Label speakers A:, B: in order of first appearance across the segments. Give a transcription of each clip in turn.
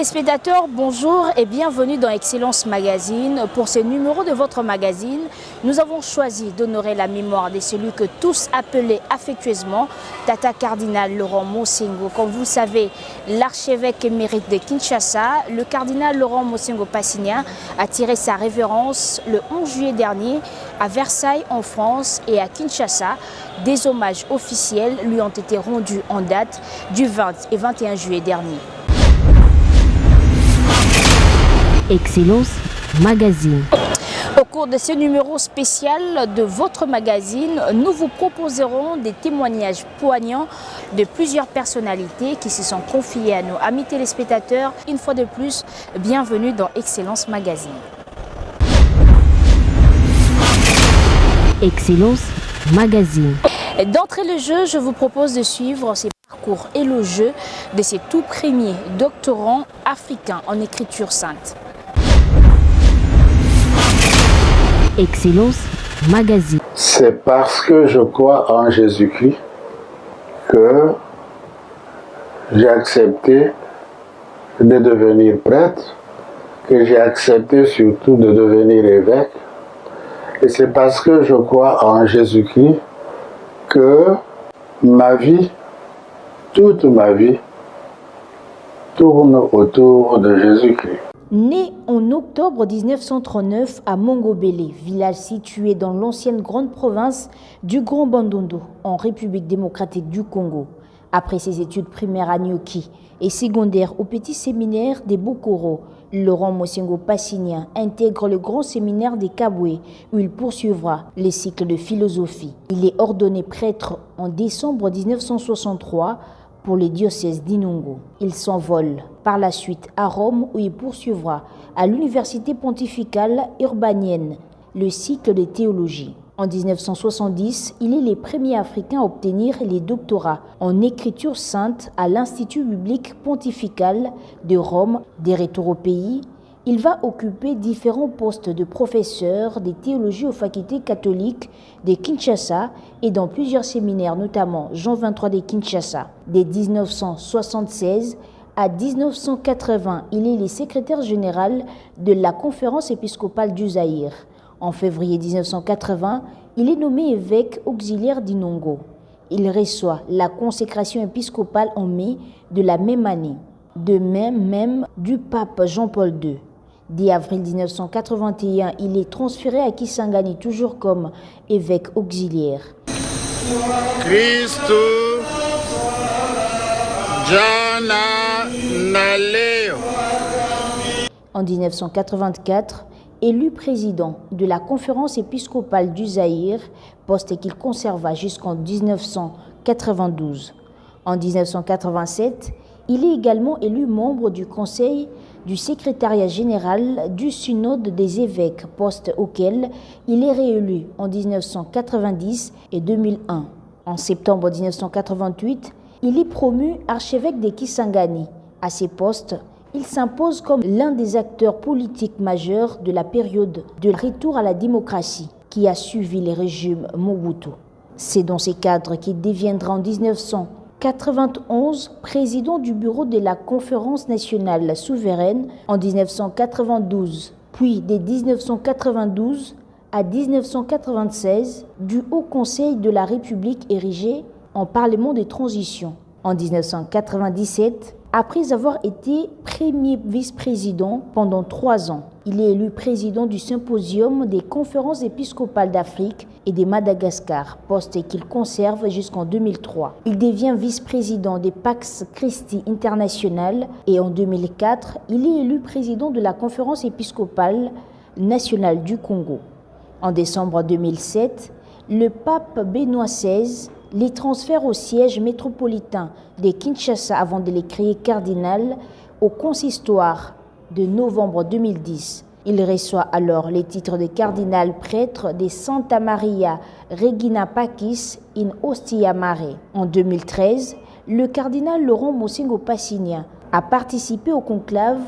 A: téléspectateurs, bonjour et bienvenue dans Excellence Magazine. Pour ce numéro de votre magazine, nous avons choisi d'honorer la mémoire de celui que tous appelaient affectueusement Tata Cardinal Laurent Mosengo. Comme vous le savez, l'archevêque émérite de Kinshasa, le cardinal Laurent Mosengo Passigna, a tiré sa révérence le 11 juillet dernier à Versailles en France et à Kinshasa. Des hommages officiels lui ont été rendus en date du 20 et 21 juillet dernier.
B: Excellence Magazine.
A: Au cours de ce numéro spécial de votre magazine, nous vous proposerons des témoignages poignants de plusieurs personnalités qui se sont confiées à nous. Amis téléspectateurs, une fois de plus, bienvenue dans Excellence Magazine.
B: Excellence Magazine.
A: D'entrée le jeu, je vous propose de suivre ces parcours élogieux de ces tout premiers doctorants africains en écriture sainte.
B: Excellence Magazine.
C: C'est parce que je crois en Jésus-Christ que j'ai accepté de devenir prêtre, que j'ai accepté surtout de devenir évêque. Et c'est parce que je crois en Jésus-Christ que ma vie, toute ma vie, tourne autour de Jésus-Christ.
A: Né en octobre 1939 à Mongobélé, village situé dans l'ancienne grande province du Grand Bandundu, en République démocratique du Congo. Après ses études primaires à Nyoki et secondaires au petit séminaire des Bokoro, Laurent Mosengo Passigna intègre le grand séminaire des Kabwe où il poursuivra les cycles de philosophie. Il est ordonné prêtre en décembre 1963 pour les diocèses d'Inongo. Il s'envole par la suite à Rome où il poursuivra à l'université pontificale urbanienne le cycle de théologie. En 1970, il est le premier Africain à obtenir les doctorats en écriture sainte à l'Institut biblique pontifical de Rome. Des retours au pays, il va occuper différents postes de professeur de théologie aux facultés catholiques de Kinshasa et dans plusieurs séminaires, notamment Jean 23 de Kinshasa. Dès 1976 à 1980, il est le secrétaire général de la conférence épiscopale du Zaïre. En février 1980, il est nommé évêque auxiliaire d'Inongo. Il reçoit la consécration épiscopale en mai de la même année, de même du pape Jean-Paul II. Dès avril 1981, il est transféré à Kisangani, toujours comme évêque auxiliaire.
D: Christo Jana Naleo.
A: En 1984, élu président de la conférence épiscopale du Zaïre, poste qu'il conserva jusqu'en 1992. En 1987, il est également élu membre du conseil du secrétariat général du synode des évêques, poste auquel il est réélu en 1990 et 2001. En septembre 1988, il est promu archevêque de Kisangani. À ces postes, il s'impose comme l'un des acteurs politiques majeurs de la période de retour à la démocratie qui a suivi le régime Mobutu. C'est dans ces cadres qu'il deviendra en 1991 président du bureau de la Conférence nationale souveraine en 1992, puis de 1992 à 1996 du Haut Conseil de la République érigé en Parlement de transition. En 1997, après avoir été premier vice-président pendant 3 ans, il est élu président du Symposium des conférences épiscopales d'Afrique et de Madagascar, poste qu'il conserve jusqu'en 2003. Il devient vice-président des Pax Christi International et en 2004, il est élu président de la conférence épiscopale nationale du Congo. En décembre 2007, le pape Benoît XVI les transfère au siège métropolitain de Kinshasa avant de les créer cardinal au consistoire de novembre 2010. Il reçoit alors les titres de cardinal prêtre de Santa Maria Regina Pacis in Ostia Mare. En 2013, le cardinal Laurent Mosengo Passigna a participé au conclave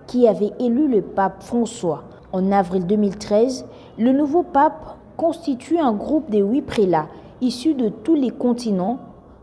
A: qui avait élu le pape François. En avril 2013, le nouveau pape constitue un groupe de 8 prélats issus de tous les continents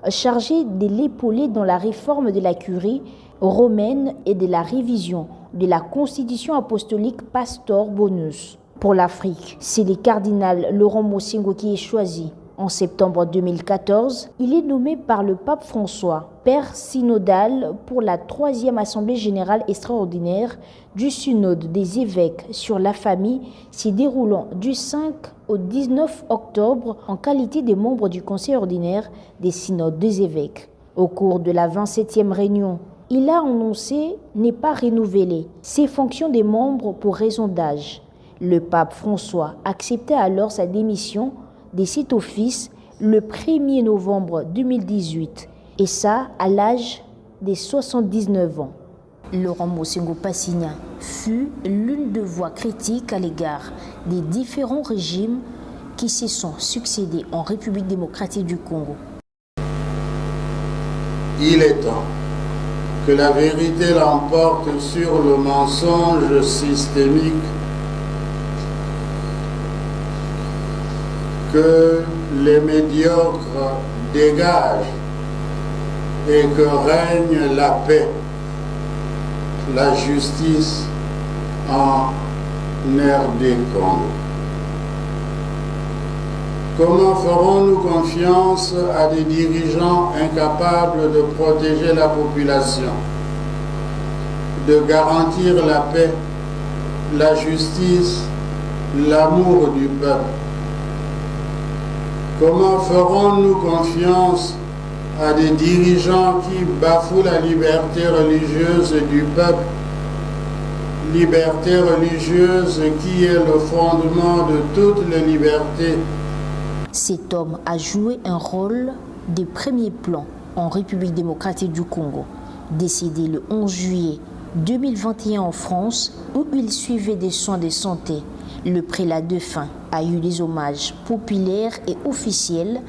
A: chargés de l'épauler dans la réforme de la curie romaine et de la révision de la constitution apostolique Pastor Bonus. Pour l'Afrique, c'est le cardinal Laurent Mosengo qui est choisi. En septembre 2014, il est nommé par le pape François père synodal pour la 3e Assemblée générale extraordinaire du synode des évêques sur la famille s'y déroulant du 5 au 19 octobre en qualité de membre du conseil ordinaire des synodes des évêques. Au cours de la 27e réunion, il a annoncé ne pas renouveler ses fonctions de membres pour raison d'âge. Le pape François acceptait alors sa démission de cet office le 1er novembre 2018, et ça à l'âge de 79 ans. Laurent Mosengo Passigna fut l'une des voix critiques à l'égard des différents régimes qui se sont succédés en République démocratique du Congo.
D: Il est temps que la vérité l'emporte sur le mensonge systémique, que les médiocres dégagent et que règne la paix, la justice en RD Congo. Comment ferons-nous confiance à des dirigeants incapables de protéger la population, de garantir la paix, la justice, l'amour du peuple? Comment ferons-nous confiance à des dirigeants qui bafouent la liberté religieuse du peuple, liberté religieuse qui est le fondement de toutes les libertés?
A: Cet homme a joué un rôle de premier plan en République démocratique du Congo. Décédé le 11 juillet 2021 en France, où il suivait des soins de santé, le prélat défunt a eu des hommages populaires et officiels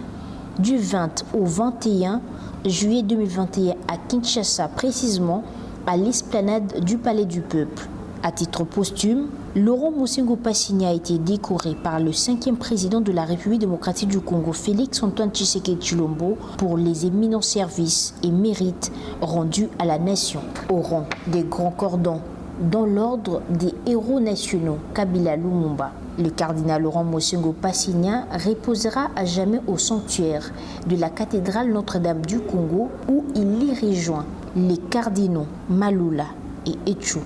A: du 20 au 21 juillet 2021 à Kinshasa, précisément à l'esplanade du Palais du Peuple. À titre posthume, Laurent Mosengo Passigna a été décoré par le 5e président de la République démocratique du Congo, Félix Antoine Tshisekedi Tshilombo, pour les éminents services et mérites rendus à la nation. Au rang des grands cordons, dans l'ordre des héros nationaux, Kabila Lumumba, le cardinal Laurent Mosengo Passigna reposera à jamais au sanctuaire de la cathédrale Notre-Dame du Congo, où il y rejoint les cardinaux Malula et Etchou.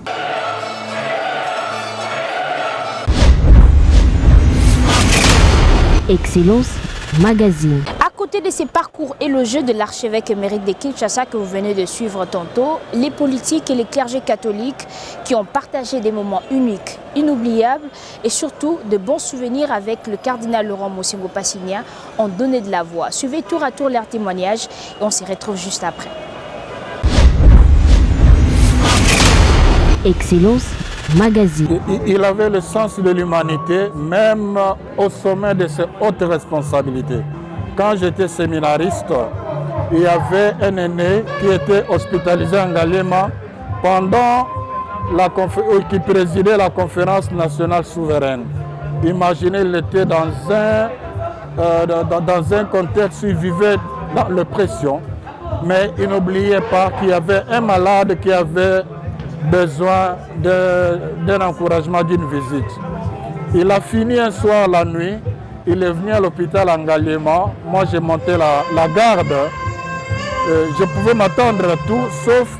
B: Excellence Magazine.
A: À côté de ces parcours élogieux de l'archevêque émérite de Kinshasa que vous venez de suivre tantôt, les politiques et les clergés catholiques qui ont partagé des moments uniques, inoubliables et surtout de bons souvenirs avec le cardinal Laurent Mosengo Passigna ont donné de la voix. Suivez tour à tour leurs témoignages et on s'y retrouve juste après.
B: Excellence Magazine.
E: Il avait le sens de l'humanité, même au sommet de ses hautes responsabilités. Quand j'étais séminariste, il y avait un aîné qui était hospitalisé en Galema pendant qui présidait la conférence nationale souveraine. Imaginez, il était dans un contexte où il vivait dans l'oppression, mais il n'oubliait pas qu'il y avait un malade qui avait besoin d'un encouragement, d'une visite. Il a fini un soir la nuit, il est venu à l'hôpital en Galema. Moi j'ai monté la garde. Je pouvais m'attendre à tout sauf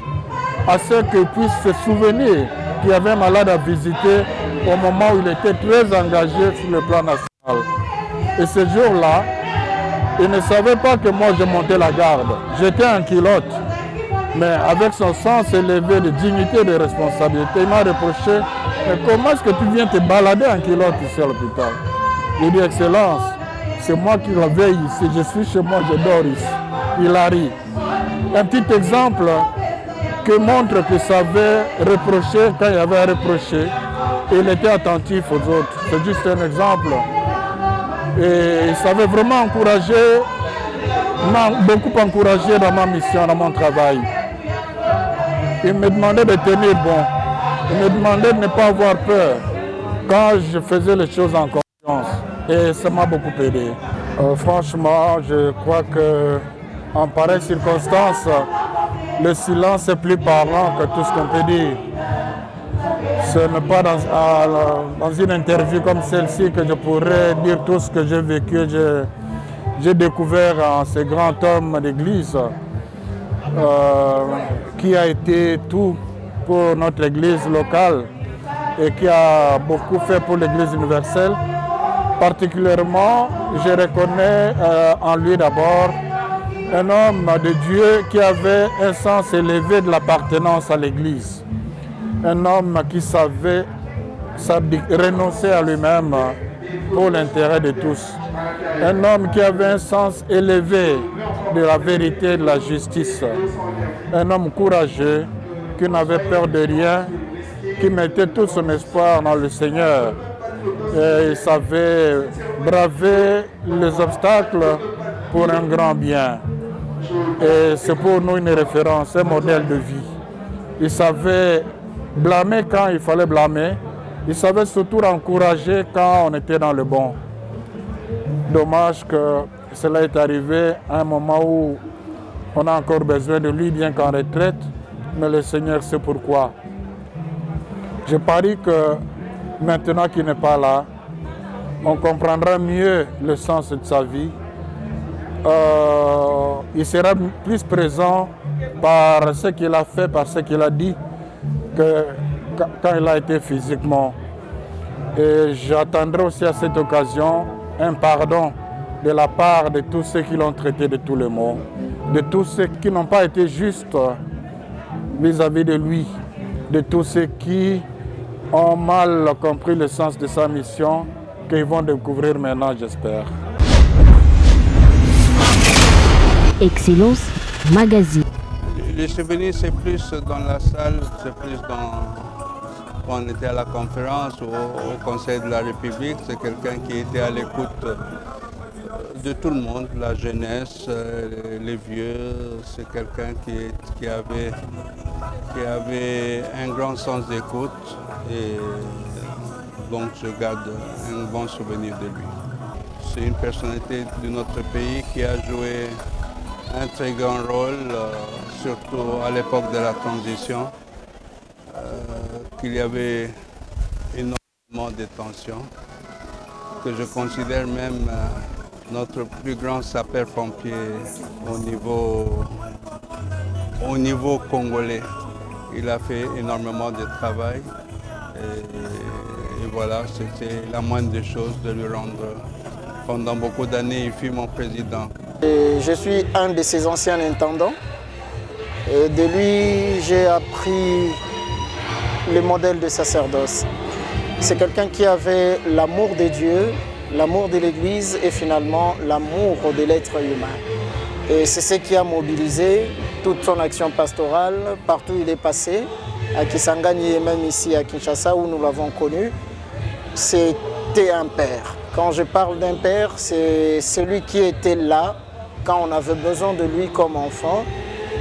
E: à ce qu'il puisse se souvenir qu'il y avait un malade à visiter au moment où il était très engagé sur le plan national. Et ce jour-là, il ne savait pas que moi je montais la garde. J'étais en culotte. Mais avec son sens élevé de dignité et de responsabilité, il m'a reproché « Mais comment est-ce que tu viens te balader en culotte ici à l'hôpital ?» J'ai dit « Excellence, c'est moi qui la veille ici, je suis chez moi, je dors ici. » Il a ri. Un petit exemple qui montre que ça avait reproché quand il y avait à reprocher. Il était attentif aux autres. C'est juste un exemple. Et il savait vraiment encourager, m'a beaucoup encouragé dans ma mission, dans mon travail. Il me demandait de tenir bon. Il me demandait de ne pas avoir peur quand je faisais les choses en confiance. Et ça m'a beaucoup aidé. Franchement, je crois qu'en pareille circonstance, le silence est plus parlant que tout ce qu'on peut dire. Ce n'est pas dans une interview comme celle-ci que je pourrais dire tout ce que j'ai vécu, j'ai découvert en ce grand homme d'église qui a été tout pour notre église locale et qui a beaucoup fait pour l'église universelle. Particulièrement, je reconnais en lui d'abord un homme de Dieu qui avait un sens élevé de l'appartenance à l'église. Un homme qui savait renoncer à lui-même pour l'intérêt de tous. Un homme qui avait un sens élevé de la vérité et de la justice. Un homme courageux qui n'avait peur de rien, qui mettait tout son espoir dans le Seigneur. Et il savait braver les obstacles pour un grand bien. Et c'est pour nous une référence, un modèle de vie. Il savait blâmer quand il fallait blâmer. Il savait surtout encourager quand on était dans le bon. Dommage que cela est arrivé à un moment où on a encore besoin de lui, bien qu'en retraite, mais le Seigneur sait pourquoi. Je parie que maintenant qu'il n'est pas là, on comprendra mieux le sens de sa vie. Il sera plus présent par ce qu'il a fait, par ce qu'il a dit, que quand il a été physiquement. Et j'attendrai aussi à cette occasion un pardon de la part de tous ceux qui l'ont traité de tous les maux, de tous ceux qui n'ont pas été justes vis-à-vis de lui, de tous ceux qui ont mal compris le sens de sa mission, qu'ils vont découvrir maintenant, j'espère.
B: Excellence Magazine.
F: Les souvenirs, c'est plus dans la salle, c'est plus quand on était à la conférence ou au Conseil de la République. C'est quelqu'un qui était à l'écoute de tout le monde, la jeunesse, les vieux. C'est quelqu'un qui avait un grand sens d'écoute et donc je garde un bon souvenir de lui. C'est une personnalité de notre pays qui a joué un très grand rôle, surtout à l'époque de la transition, qu'il y avait énormément de tensions, que je considère même notre plus grand sapeur-pompier au niveau congolais. Il a fait énormément de travail et voilà, c'était la moindre des choses de lui rendre. Pendant beaucoup d'années, il fut mon président.
G: Je suis un de ses anciens intendants. Et de lui, j'ai appris le modèle de sacerdoce. C'est quelqu'un qui avait l'amour de Dieu, l'amour de l'Église et finalement l'amour de l'être humain. Et c'est ce qui a mobilisé toute son action pastorale partout où il est passé, à Kisangani et même ici à Kinshasa où nous l'avons connu. C'était un père. Quand je parle d'un père, c'est celui qui était là quand on avait besoin de lui comme enfant.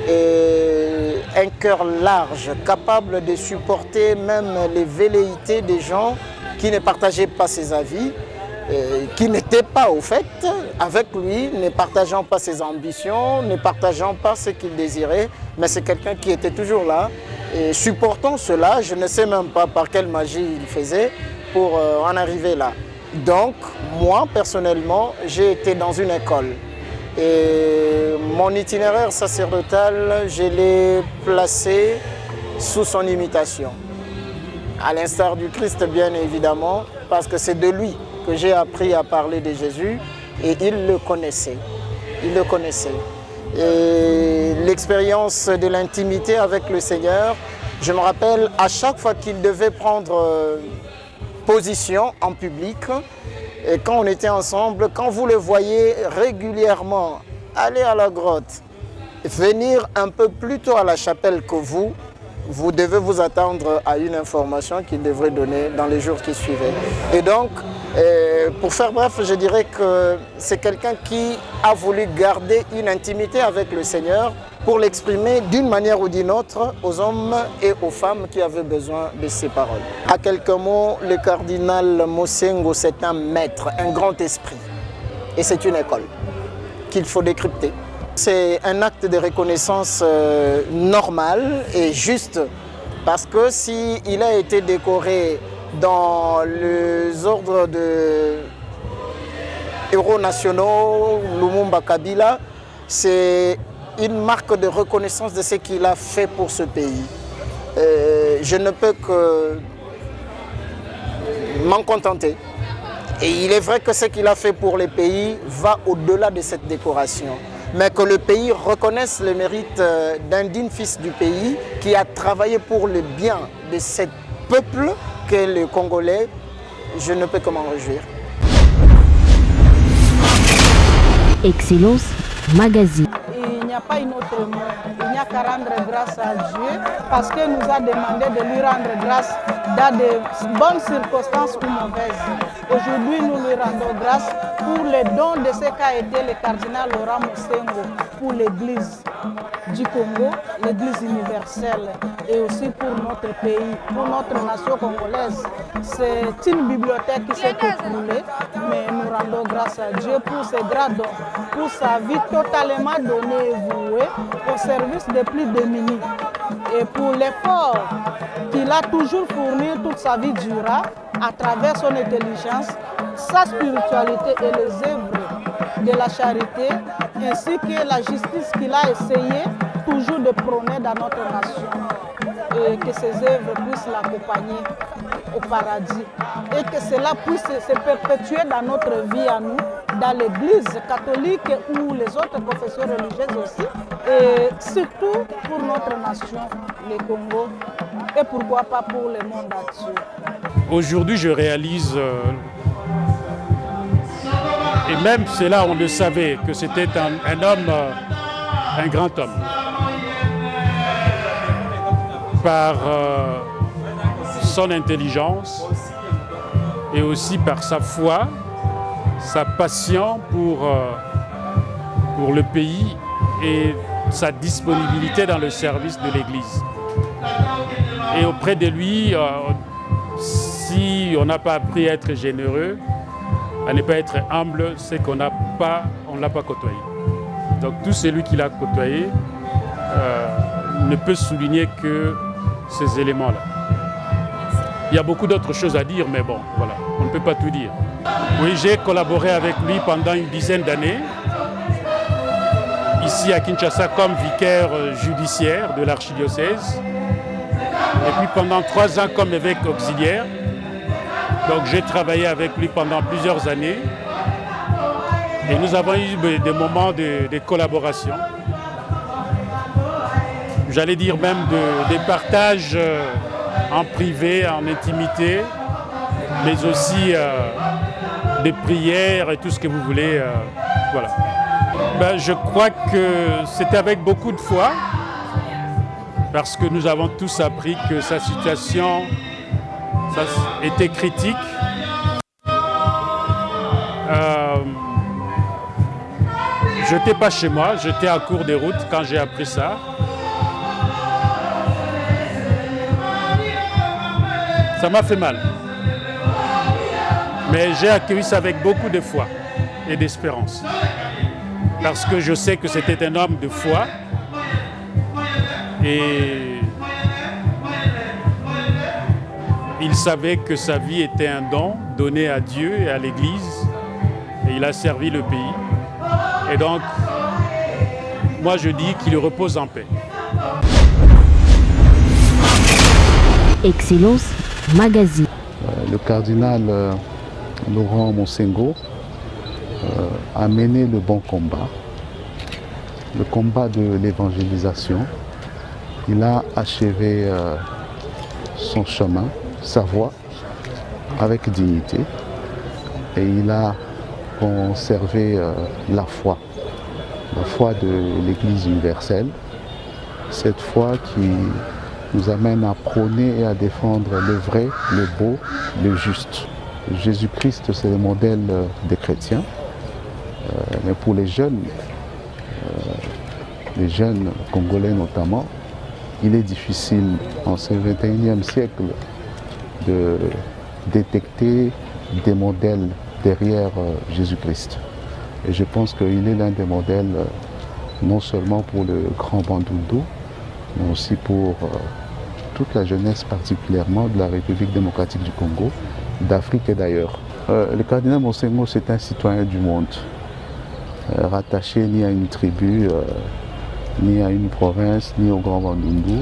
G: Et un cœur large, capable de supporter même les velléités des gens qui ne partageaient pas ses avis, qui n'étaient pas au fait avec lui, ne partageant pas ses ambitions, ne partageant pas ce qu'il désirait, mais c'est quelqu'un qui était toujours là. Et supportant cela, je ne sais même pas par quelle magie il faisait pour en arriver là. Donc, moi, personnellement, j'ai été dans une école. Et mon itinéraire sacerdotal, je l'ai placé sous son imitation. À l'instar du Christ, bien évidemment, parce que c'est de lui que j'ai appris à parler de Jésus et il le connaissait. Il le connaissait. Et l'expérience de l'intimité avec le Seigneur, je me rappelle à chaque fois qu'il devait prendre position en public, et quand on était ensemble, quand vous le voyez régulièrement aller à la grotte, venir un peu plus tôt à la chapelle que vous, vous devez vous attendre à une information qu'il devrait donner dans les jours qui suivaient. Et donc, pour faire bref, je dirais que c'est quelqu'un qui a voulu garder une intimité avec le Seigneur pour l'exprimer d'une manière ou d'une autre aux hommes et aux femmes qui avaient besoin de ses paroles. À quelques mots, le cardinal Mosengo, c'est un maître, un grand esprit. Et c'est une école qu'il faut décrypter. C'est un acte de reconnaissance normal et juste, parce que s'il a été décoré dans les ordres de héros nationaux, Lumumba Kabila, c'est une marque de reconnaissance de ce qu'il a fait pour ce pays. Je ne peux que m'en contenter. Et il est vrai que ce qu'il a fait pour les pays va au-delà de cette décoration. Mais que le pays reconnaisse le mérite d'un digne fils du pays qui a travaillé pour le bien de ce peuple qu'est le Congolais, je ne peux que m'en réjouir.
B: Excellence Magazine.
H: Il n'y a pas une autre mot. Il n'y a qu'à rendre grâce à Dieu parce qu'il nous a demandé de lui rendre grâce dans de bonnes circonstances ou mauvaises. Aujourd'hui, nous lui rendons grâce pour le don de ce qu'a été le cardinal Laurent Mosengo pour l'Église du Congo, l'Église universelle et aussi pour notre pays, pour notre nation congolaise. C'est une bibliothèque qui s'est écoulée, mais nous rendons grâce à Dieu pour ses grands dons, pour sa vie totalement donnée et vouée au service des plus démunis et pour l'effort qu'il a toujours fourni toute sa vie durant à travers son intelligence, sa spiritualité et les œuvres de la charité, ainsi que la justice qu'il a essayé toujours de prôner dans notre nation. Et que ces œuvres puissent l'accompagner au paradis. Et que cela puisse se perpétuer dans notre vie à nous, dans l'Église catholique ou les autres confessions religieuses aussi. Et surtout pour notre nation, le Congo, et pourquoi pas pour le monde entier.
I: Aujourd'hui, je réalise, et même c'est là on le savait, que c'était un homme, un grand homme. Par son intelligence et aussi par sa foi, sa passion pour le pays et sa disponibilité dans le service de l'Église. Et auprès de lui, si on n'a pas appris à être généreux, à ne pas être humble, c'est qu'on ne l'a pas côtoyé. Donc tout celui qui l'a côtoyé ne peut souligner que ces éléments-là. Il y a beaucoup d'autres choses à dire, mais bon, voilà, on ne peut pas tout dire. Oui, j'ai collaboré avec lui pendant une dizaine d'années, ici à Kinshasa comme vicaire judiciaire de l'archidiocèse, et puis pendant 3 ans comme évêque auxiliaire. Donc j'ai travaillé avec lui pendant plusieurs années, et nous avons eu des moments de collaboration. J'allais dire même des partages en privé, en intimité, mais aussi des prières et tout ce que vous voulez. Voilà. Ben, je crois que c'était avec beaucoup de foi, parce que nous avons tous appris que sa situation était critique. Je n'étais pas chez moi, j'étais en cours de route quand j'ai appris ça. Ça m'a fait mal. Mais j'ai accueilli ça avec beaucoup de foi et d'espérance. Parce que je sais que c'était un homme de foi. Et il savait que sa vie était un don donné à Dieu et à l'Église. Et il a servi le pays. Et donc, moi je dis qu'il repose en paix.
B: Excellence Magazine.
C: Le cardinal Laurent Mosengo a mené le bon combat, le combat de l'évangélisation. Il a achevé son chemin, sa voie, avec dignité, et il a conservé la foi de l'Église universelle, cette foi qui nous amène à prôner et à défendre le vrai, le beau, le juste. Jésus-Christ, c'est le modèle des chrétiens, mais pour les jeunes congolais notamment, il est difficile en ce XXIe siècle de détecter des modèles derrière Jésus-Christ. Et je pense qu'il est l'un des modèles
J: non seulement pour le Grand Bandundu, mais aussi pour toute la jeunesse particulièrement de la République démocratique du Congo, d'Afrique et d'ailleurs. Le cardinal Monsengo, c'est un citoyen du monde, rattaché ni à une tribu, ni à une province, ni au Grand Bandundu,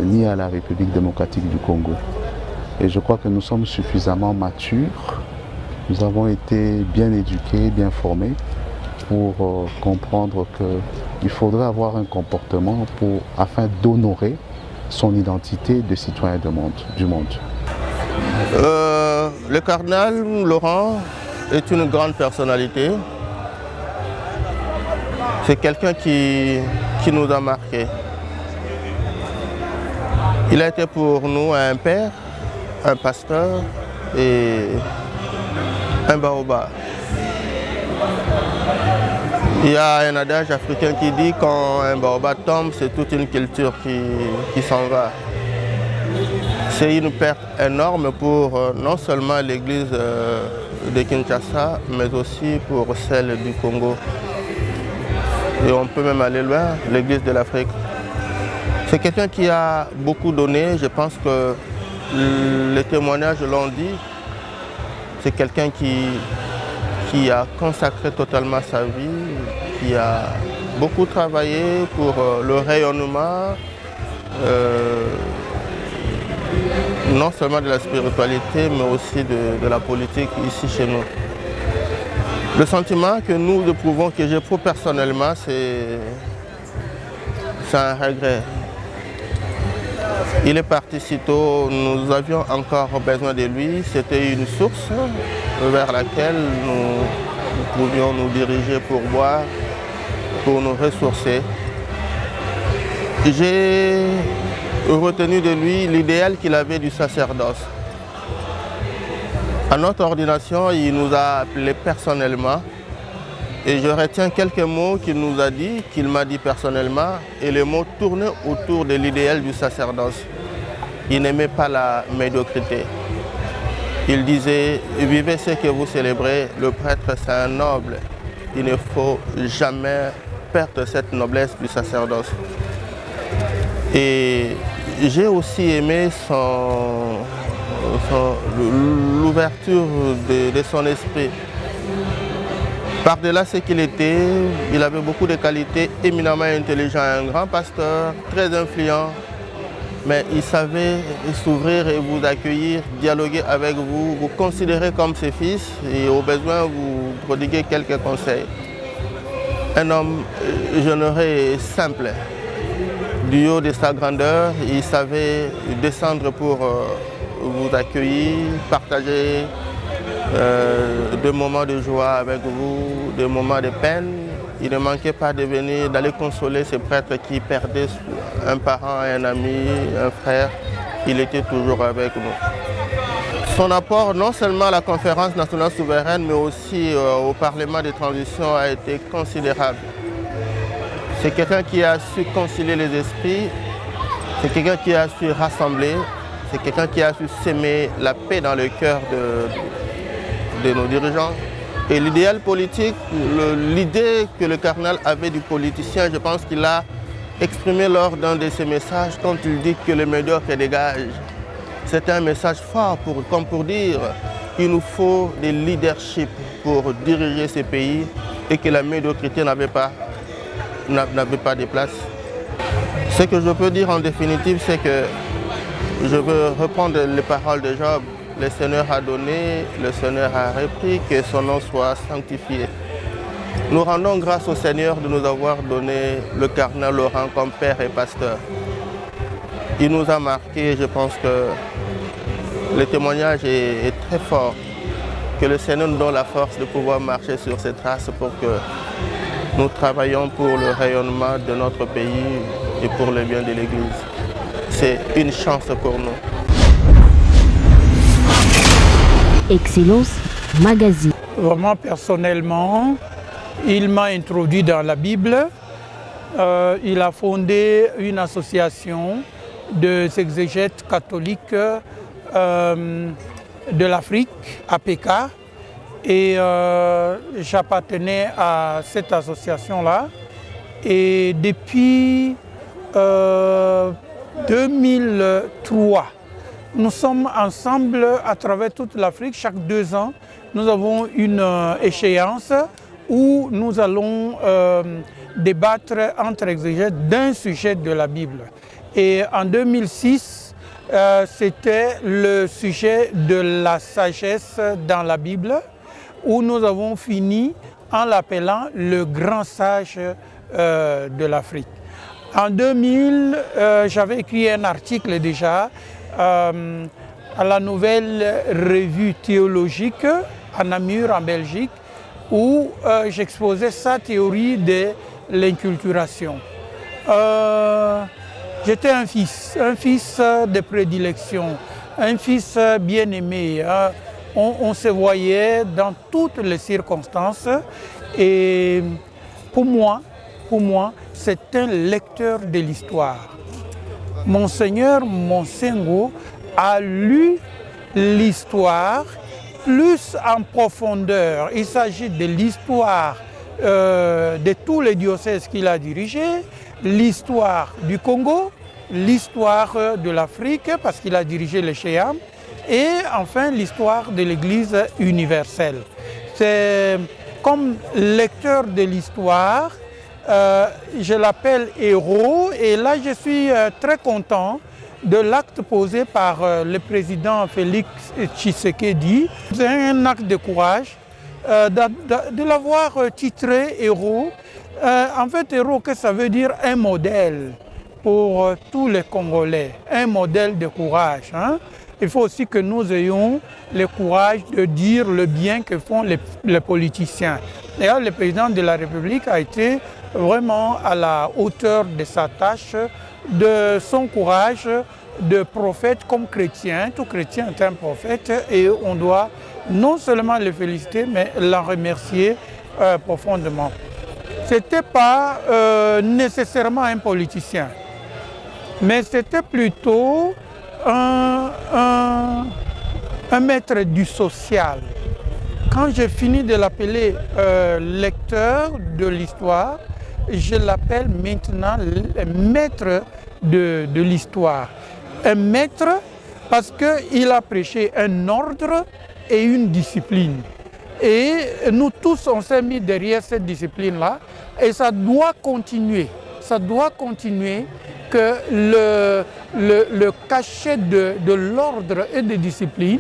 J: ni à la République démocratique du Congo. Et je crois que nous sommes suffisamment matures, nous avons été bien éduqués, bien formés pour comprendre qu'il faudrait avoir un comportement afin d'honorer son identité de citoyen du monde.
K: Le cardinal Laurent est une grande personnalité. C'est quelqu'un qui nous a marqués. Il a été pour nous un père, un pasteur et un baobab. Il y a un adage africain qui dit quand un baobab tombe, c'est toute une culture qui s'en va. C'est une perte énorme pour non seulement l'église de Kinshasa, mais aussi pour celle du Congo. Et on peut même aller loin, l'église de l'Afrique. C'est quelqu'un qui a beaucoup donné, je pense que les témoignages l'ont dit. C'est quelqu'un qui a consacré totalement sa vie, qui a beaucoup travaillé pour le rayonnement, non seulement de la spiritualité, mais aussi de la politique ici chez nous. Le sentiment que nous éprouvons, que j'éprouve personnellement, c'est un regret. Il est parti si tôt, nous avions encore besoin de lui. C'était une source vers laquelle nous pouvions nous diriger pour boire, pour nous ressourcer. J'ai retenu de lui l'idéal qu'il avait du sacerdoce. À notre ordination, il nous a appelés personnellement et je retiens quelques mots qu'il nous a dit, qu'il m'a dit personnellement, et les mots tournaient autour de l'idéal du sacerdoce. Il n'aimait pas la médiocrité. Il disait, vivez ce que vous célébrez, le prêtre c'est un noble. Il ne faut jamais perdre cette noblesse du sacerdoce. Et j'ai aussi aimé l'ouverture de son esprit. Par-delà ce qu'il était, il avait beaucoup de qualités, éminemment intelligent, un grand pasteur, très influent, mais il savait s'ouvrir et vous accueillir, dialoguer avec vous, vous considérer comme ses fils et au besoin vous prodiguer quelques conseils. Un homme généreux et simple. Du haut de sa grandeur, il savait descendre pour vous accueillir, partager des moments de joie avec vous, des moments de peine. Il ne manquait pas de venir, d'aller consoler ces prêtres qui perdaient un parent, un ami, un frère. Il était toujours avec nous. Son apport, non seulement à la conférence nationale souveraine, mais aussi au Parlement de transition a été considérable. C'est quelqu'un qui a su concilier les esprits, c'est quelqu'un qui a su rassembler, c'est quelqu'un qui a su s'aimer la paix dans le cœur de nos dirigeants. Et l'idéal politique, l'idée que le cardinal avait du politicien, je pense qu'il a exprimé lors d'un de ses messages quand il dit que le médiocre dégage. C'est un message fort comme pour dire qu'il nous faut des leaderships pour diriger ces pays et que la médiocrité n'avait pas de place. Ce que je peux dire en définitive, c'est que je veux reprendre les paroles de Job. Le Seigneur a donné, le Seigneur a repris, que son nom soit sanctifié. Nous rendons grâce au Seigneur de nous avoir donné le cardinal Laurent comme père et pasteur. Il nous a marqué, je pense que le témoignage est très fort, que le Seigneur nous donne la force de pouvoir marcher sur ses traces pour que nous travaillons pour le rayonnement de notre pays et pour le bien de l'Église. C'est une chance pour nous.
B: Excellence Magazine.
E: Vraiment personnellement, il m'a introduit dans la Bible. Il a fondé une association de exégètes catholiques de l'Afrique, APK. Et j'appartenais à cette association-là.
L: Et depuis 2003, nous sommes ensemble à travers toute l'Afrique. Chaque 2 ans, nous avons une échéance où nous allons débattre entre exégètes d'un sujet de la Bible. Et en 2006, c'était le sujet de la sagesse dans la Bible, où nous avons fini en l'appelant le grand sage de l'Afrique. En 2000, j'avais écrit un article déjà à la Nouvelle Revue Théologique à Namur en Belgique, où j'exposais sa théorie de l'inculturation. J'étais un fils de prédilection, un fils bien-aimé. On se voyait dans toutes les circonstances et pour moi, c'est un lecteur de l'histoire. Monseigneur Monsengo a lu l'histoire plus en profondeur. Il s'agit de l'histoire de tous les diocèses qu'il a dirigés, l'histoire du Congo, l'histoire de l'Afrique, parce qu'il a dirigé le Chéam, et enfin l'histoire de l'Église universelle. C'est comme lecteur de l'histoire, je l'appelle héros, et là je suis très content de l'acte posé par le président Félix Tshisekedi. C'est un acte de courage de l'avoir titré héros. En fait, héros, que ça veut dire un modèle pour tous les Congolais, un modèle de courage. Hein? Il faut aussi que nous ayons le courage de dire le bien que font les politiciens. D'ailleurs, le président de la République a été vraiment à la hauteur de sa tâche, de son courage de prophète comme chrétien. Tout chrétien est un prophète et on doit non seulement le féliciter, mais l'en remercier profondément. Ce n'était pas nécessairement un politicien, mais c'était plutôt un maître du social. Quand j'ai fini de l'appeler lecteur de l'histoire, je l'appelle maintenant maître de l'histoire. Un maître parce qu'il a prêché un ordre et une discipline. Et nous tous, on s'est mis derrière cette discipline-là et ça doit continuer. Ça doit continuer que le cachet de l'ordre et de discipline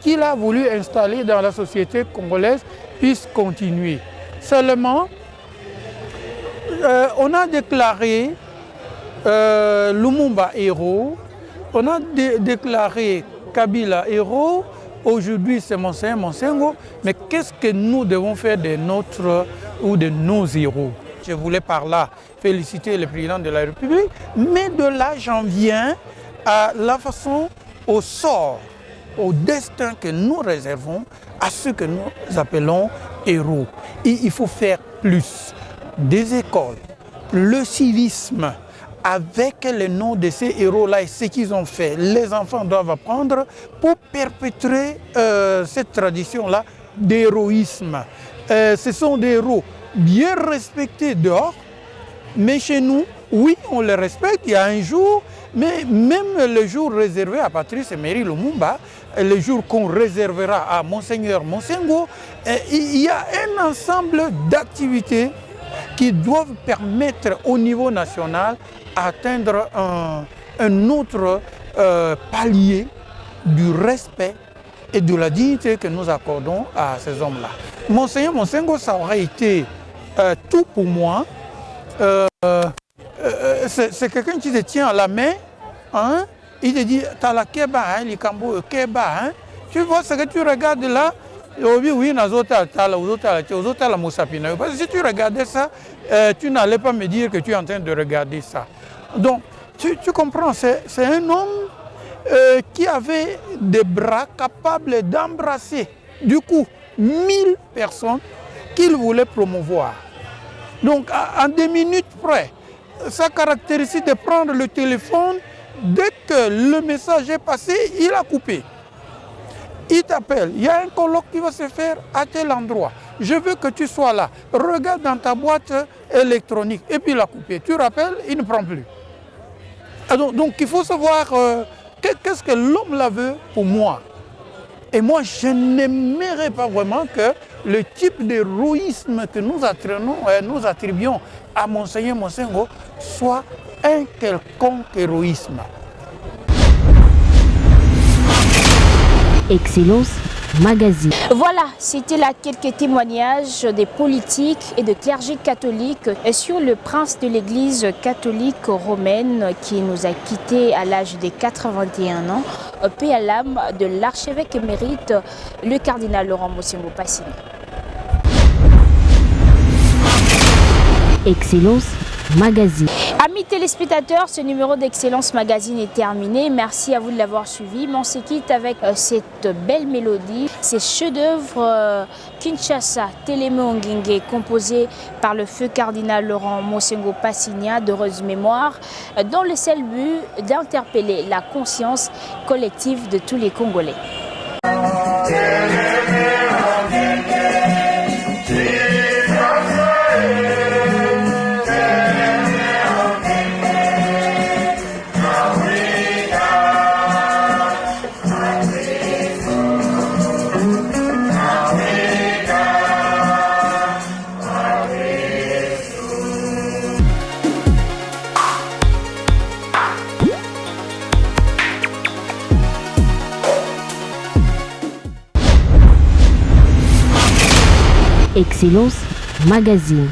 L: qu'il a voulu installer dans la société congolaise puisse continuer. Seulement, on a déclaré Lumumba héros, on a déclaré Kabila héros, aujourd'hui c'est Monseigneur Monsengo, mais qu'est-ce que nous devons faire de notre ou de nos héros? Je voulais par là féliciter le président de la République, mais de là j'en viens à la façon, au sort, au destin que nous réservons à ceux que nous appelons héros. Et il faut faire plus. Des écoles, le civisme, avec le nom de ces héros-là et ce qu'ils ont fait, les enfants doivent apprendre pour perpétrer cette tradition-là d'héroïsme. Ce sont des héros bien respectés dehors, mais chez nous, oui, on les respecte. Il y a un jour, mais même le jour réservé à Patrice Emery Lumumba, le jour qu'on réservera à Monseigneur Monsengo, il y a un ensemble d'activités qui doivent permettre au niveau national d'atteindre un autre palier du respect et de la dignité que nous accordons à ces hommes-là. Monseigneur Monsengo, ça aurait été tout pour moi. C'est quelqu'un qui te tient à la main, hein? Il te dit, t'as la keba, hein, les cambo, keba, hein? Tu vois ce que tu regardes là? Oui, parce que si tu regardais ça, tu n'allais pas me dire que tu es en train de regarder ça. Donc, tu comprends, c'est un homme qui avait des bras capables d'embrasser, du coup, 1000 personnes qu'il voulait promouvoir. Donc, en 2 minutes près, sa caractéristique de prendre le téléphone, dès que le message est passé, il a coupé. Il t'appelle, il y a un colloque qui va se faire à tel endroit. je veux que tu sois là. Regarde dans ta boîte électronique. Et puis la couper. Tu rappelles, il ne prend plus. Donc il faut savoir qu'est-ce que l'homme la veut pour moi. Et moi, je n'aimerais pas vraiment que le type d'héroïsme que nous attribuons à Monseigneur Monsengo soit un quelconque héroïsme.
B: Excellence Magazine.
A: Voilà, c'était là quelques témoignages des politiques et de clergés catholiques sur le prince de l'église catholique romaine qui nous a quittés à l'âge de 81 ans, paix à l'âme de l'archevêque émérite, le cardinal Laurent Mosengo Passigny.
B: Excellence Magazine.
A: Amis téléspectateurs, ce numéro d'Excellence Magazine est terminé. Merci à vous de l'avoir suivi. Mais on se quitte avec cette belle mélodie, ces chefs-d'œuvre Kinshasa, Télémé Onguingé, composé par le feu cardinal Laurent Mosengo Passigny, d'heureuse mémoire, dans le seul but d'interpeller la conscience collective de tous les Congolais.
B: Excellence Magazine.